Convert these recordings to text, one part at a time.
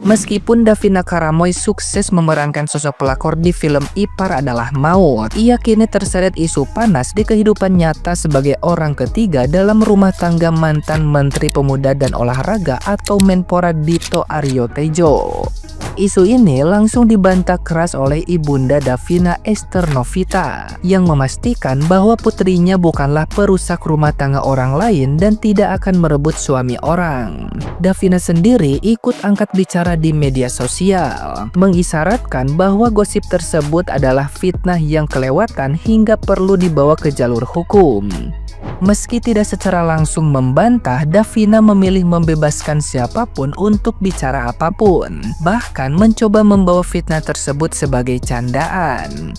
Meskipun Davina Karamoy sukses memerankan sosok pelakor di film Ipar Adalah Maut, ia kini terseret isu panas di kehidupan nyata sebagai orang ketiga dalam rumah tangga mantan Menteri Pemuda dan Olahraga atau Menpora Dito Aryo Tejo. Isu ini langsung dibantah keras oleh ibunda Davina, Esther Novita, yang memastikan bahwa putrinya bukanlah perusak rumah tangga orang lain dan tidak akan merebut suami orang. Davina sendiri ikut angkat bicara di media sosial, mengisyaratkan bahwa gosip tersebut adalah fitnah yang kelewatan hingga perlu dibawa ke jalur hukum. Meski tidak secara langsung membantah, Davina memilih membebaskan siapapun untuk bicara apapun, bahkan mencoba membawa fitnah tersebut sebagai candaan.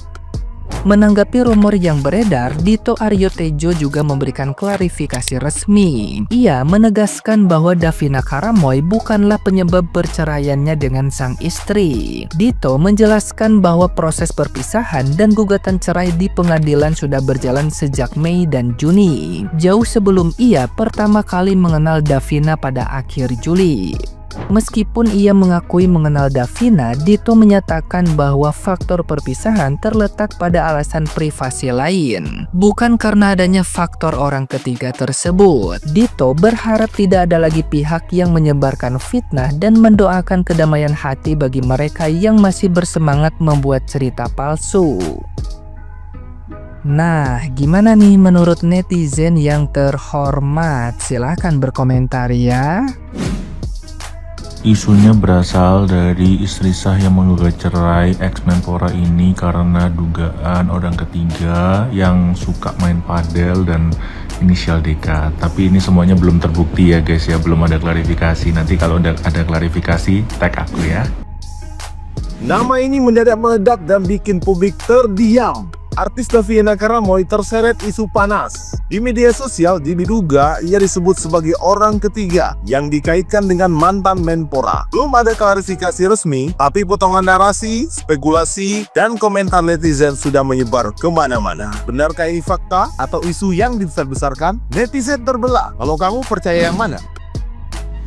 Menanggapi rumor yang beredar, Dito Aryo Tejo juga memberikan klarifikasi resmi. Ia menegaskan bahwa Davina Karamoy bukanlah penyebab perceraiannya dengan sang istri. Dito menjelaskan bahwa proses perpisahan dan gugatan cerai di pengadilan sudah berjalan sejak Mei dan Juni, jauh sebelum ia pertama kali mengenal Davina pada akhir Juli. Meskipun ia mengakui mengenal Davina, Dito menyatakan bahwa faktor perpisahan terletak pada alasan privasi lain, bukan karena adanya faktor orang ketiga tersebut. Dito berharap tidak ada lagi pihak yang menyebarkan fitnah dan mendoakan kedamaian hati bagi mereka yang masih bersemangat membuat cerita palsu. Nah, gimana nih menurut netizen yang terhormat? Silahkan berkomentar ya. Isunya berasal dari istri sah yang menggugat cerai ex-Menpora ini karena dugaan orang ketiga yang suka main padel dan inisial DK. Tapi ini semuanya belum terbukti ya guys ya, belum ada klarifikasi. Nanti kalau udah ada klarifikasi, tag aku ya. Nama ini mendadak meledak dan bikin publik terdiam. Artis Davina Karamoy terseret isu panas. Di media sosial diduga ia disebut sebagai orang ketiga yang dikaitkan dengan mantan Menpora. Belum ada klarifikasi resmi, tapi potongan narasi, spekulasi, dan komentar netizen sudah menyebar kemana-mana. Benarkah ini fakta atau isu yang dibesar-besarkan? Netizen terbelah. Kalau kamu percaya yang mana?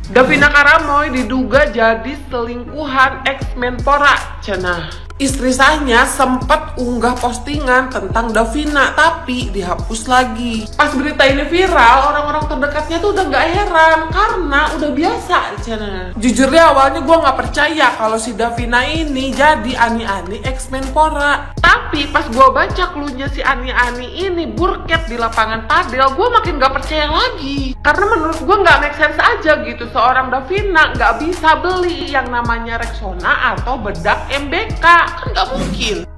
Davina Karamoy diduga jadi selingkuhan ex-Menpora. Cenah. Istri sahnya sempat unggah postingan tentang Davina, tapi dihapus lagi. Pas berita ini viral, orang-orang terdekatnya tuh udah gak heran karena udah biasa. Jujur deh, awalnya gue gak percaya kalau si Davina ini jadi Ani-Ani ex-Menpora. Tapi pas gue baca cluenya si Ani-Ani ini burket di lapangan padel, gue makin gak percaya lagi. Karena menurut gue gak make sense aja gitu, seorang Davina gak bisa beli yang namanya Rexona atau bedak MBK. Kan gak mungkin.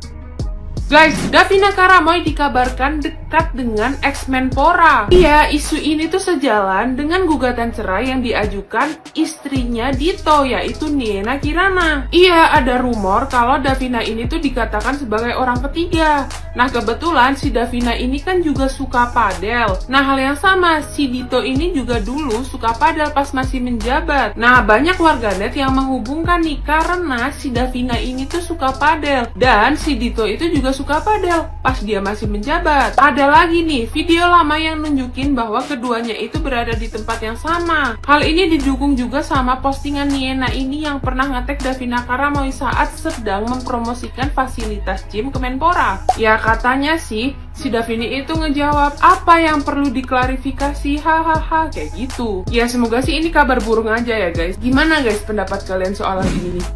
Guys, Davina Karamoy dikabarkan dekat dengan ex-Menpora. Iya, isu ini tuh sejalan dengan gugatan cerai yang diajukan istrinya Dito, yaitu Niena Kirana. Iya, ada rumor kalau Davina ini tuh dikatakan sebagai orang ketiga. Nah, kebetulan si Davina ini kan juga suka padel. Nah, hal yang sama, si Dito ini juga dulu suka padel pas masih menjabat. Nah, banyak warganet yang menghubungkan nih karena si Davina ini tuh suka padel dan si Dito itu juga suka padel pas dia masih menjabat. Ada lagi nih video lama yang nunjukin bahwa keduanya itu berada di tempat yang sama. Hal ini didukung juga sama postingan Niena ini yang pernah nge-tag Davina Karamoy saat sedang mempromosikan fasilitas gym Kemenpora. Ya katanya sih si Davina itu ngejawab apa yang perlu diklarifikasi, hahaha, kayak gitu. Ya semoga sih ini kabar burung aja ya guys. Gimana guys pendapat kalian soal ini nih?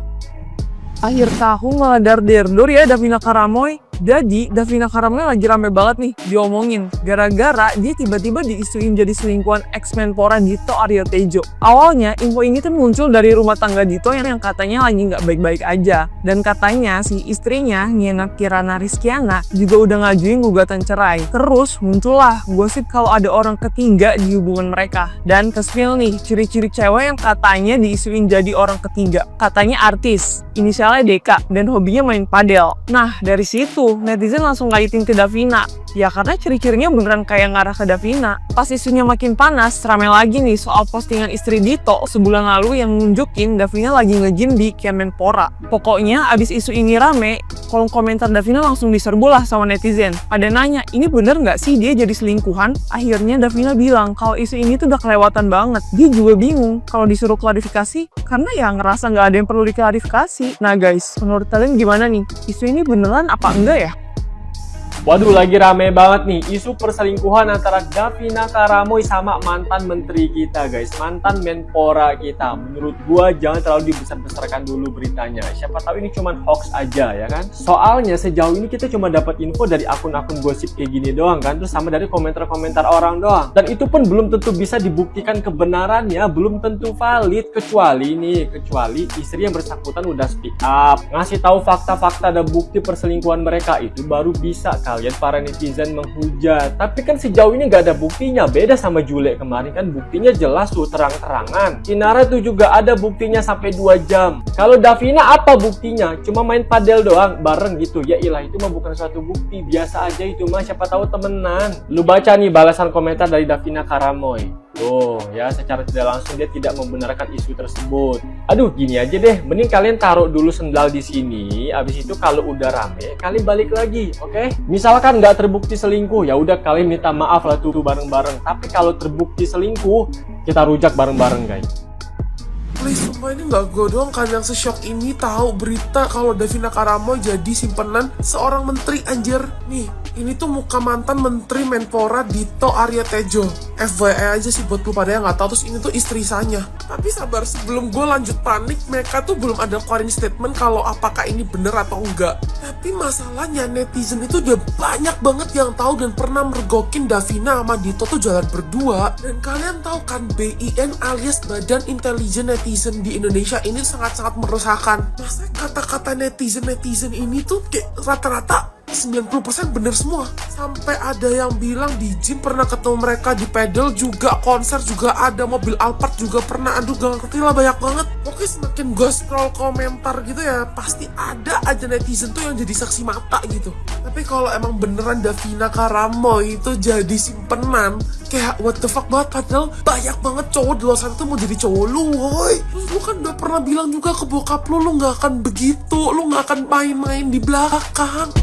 Akhir tahun malah dar-der-dur ya Davina Karamoy. Jadi Davina Karamoy lagi rame banget nih diomongin gara-gara dia tiba-tiba diisuin jadi selingkuhan ex-Menpora Dito Aryo Tejo. Awalnya info ini tuh muncul dari rumah tangga Dito yang katanya lagi nggak baik-baik aja, dan katanya si istrinya Niena Kirana Rizkiana juga udah ngajuin gugatan cerai. Terus muncullah gosip kalau ada orang ketiga di hubungan mereka, dan ke-spill nih ciri-ciri cewek yang katanya diisuin jadi orang ketiga. Katanya artis, inisialnya DK, dan hobinya main padel. Nah dari situ tuh netizen langsung ngaitin ke Davina. Ya karena ciri-cirinya beneran kayak ngarah ke Davina. Pas isunya makin panas, rame lagi nih soal postingan istri Dito sebulan lalu yang nunjukin Davina lagi nge-gym di Kemenpora. Pokoknya abis isu ini rame, kolom komentar Davina langsung diserbu lah sama netizen. Pada nanya, ini bener nggak sih dia jadi selingkuhan? Akhirnya Davina bilang kalau isu ini tuh udah kelewatan banget. Dia juga bingung kalau disuruh klarifikasi, karena ya ngerasa nggak ada yang perlu diklarifikasi. Nah guys, menurut kalian gimana nih? Isu ini beneran apa enggak ya? Waduh, lagi rame banget nih isu perselingkuhan antara Davina Karamoy sama mantan menteri kita guys, mantan Menpora kita. Menurut gua jangan terlalu dibesar-besarkan dulu beritanya, siapa tahu ini cuman hoax aja ya kan. Soalnya sejauh ini kita cuma dapat info dari akun-akun gosip kayak gini doang kan, terus sama dari komentar-komentar orang doang, dan itu pun belum tentu bisa dibuktikan kebenarannya, belum tentu valid, kecuali istri yang bersangkutan udah speak up, ngasih tahu fakta-fakta dan bukti perselingkuhan mereka, itu baru bisa kalian para netizen menghujat. Tapi kan sejauh ini nggak ada buktinya, beda sama Jule kemarin kan buktinya jelas tuh terang-terangan. Kinara tuh juga ada buktinya sampai 2 jam. Kalau Davina apa buktinya? Cuma main padel doang bareng gitu. Ya ilah, itu mah bukan suatu bukti, biasa aja itu mah, siapa tahu temenan. Lu baca nih balasan komentar dari Davina Karamoy. Tuh ya, secara tidak langsung dia tidak membenarkan isu tersebut. Aduh, gini aja deh, mending kalian taruh dulu sendal di sini. Abis itu kalau udah rame, kalian balik lagi, oke? Misalkan nggak terbukti selingkuh, ya udah kalian minta maaf lah tuh bareng-bareng. Tapi kalau terbukti selingkuh, kita rujak bareng-bareng guys. Please, sumpah ini nggak gue doang kan yang sesyok ini tahu berita kalau Davina Karamoy jadi simpenan seorang menteri, anjir. Nih, ini tuh muka mantan menteri Menpora Dito Arya Tejo. FYI aja sih buat lu pada yang nggak tahu, terus ini tuh istri sanya. Tapi sabar, sebelum gue lanjut panik, mereka tuh belum ada keluarin statement kalau apakah ini bener atau enggak. Tapi masalahnya netizen itu udah banyak banget yang tahu dan pernah mergokin Davina sama Dito tuh jalan berdua. Dan kalian tahu kan BIN alias Badan Intelijen Netizen di Indonesia ini sangat-sangat meresahkan. Masa kata-kata netizen ini tuh kayak rata-rata 90% bener semua. Sampai ada yang bilang di gym pernah ketemu mereka, di pedal juga, konser juga ada, mobil Alphard juga pernah. Aduh, gak ngerti lah, banyak banget. Oke, semakin gue scroll komentar gitu ya, pasti ada aja netizen tuh yang jadi saksi mata gitu. Tapi kalau emang beneran Davina Karamoy itu jadi simpenan, kayak what the fuck banget. Padahal banyak banget cowok di luar sana tuh mau jadi cowok lu, woi. Terus lu kan udah pernah bilang juga ke bokap lu gak akan begitu, lu gak akan main-main di belakang.